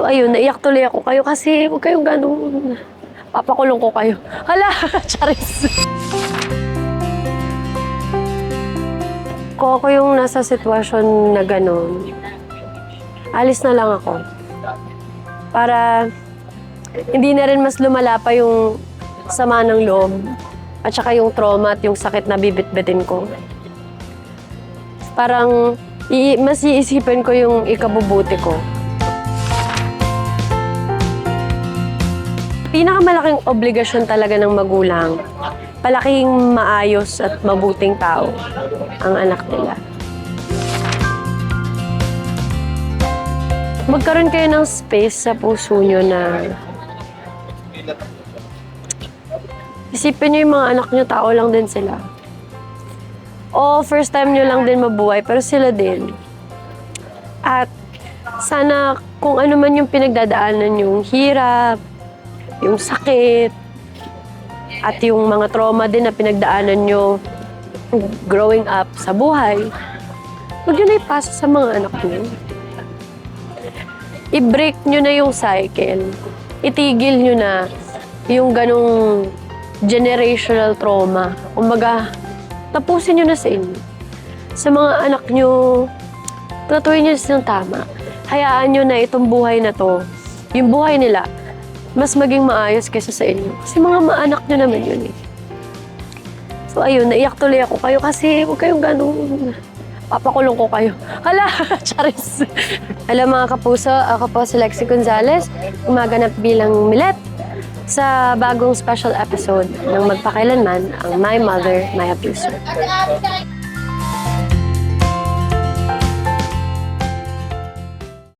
ayun, naiyak tuloy ako kayo kasi huwag kayong ganun. Papakulong ko kayo. Hala, charis. Kung ako yung nasa sitwasyon na ganun, alis na lang ako. Para hindi na rin mas lumala pa yung sama ng loob at saka yung trauma at yung sakit na bibit-bitin ko. Parang mas iisipin ko yung ikabubuti ko. Pinakamalaking obligasyon talaga ng magulang, palaking maayos at mabuting tao ang anak nila. Magkaroon kayo ng space sa puso nyo na isipin nyo yung mga anak nyo, tao lang din sila. O first time nyo lang din mabuhay, pero sila din. At sana kung ano man yung pinagdadaanan yung hirap, yung sakit, at yung mga trauma din na pinagdaanan nyo growing up sa buhay, huwag nyo na ipasa sa mga anak nyo. I-break nyo na yung cycle. Itigil nyo na yung ganong generational trauma. Kumbaga, tapusin nyo na sa inyo. Sa mga anak nyo, tratuhin nyo silang tama. Hayaan nyo na itong buhay na to, yung buhay nila, mas maging maayos kaysa sa inyo. Kasi mga maanak nyo naman yun eh. So ayun, naiyak tuloy ako kayo kasi huwag kayong ganun. Papakulong ko kayo. Hala, charis. Alam mga kapuso, ako po si Lexie Gonzalez, gumaganap bilang Milet sa bagong special episode ng Magpakailanman, ang My Mother, My Abuser.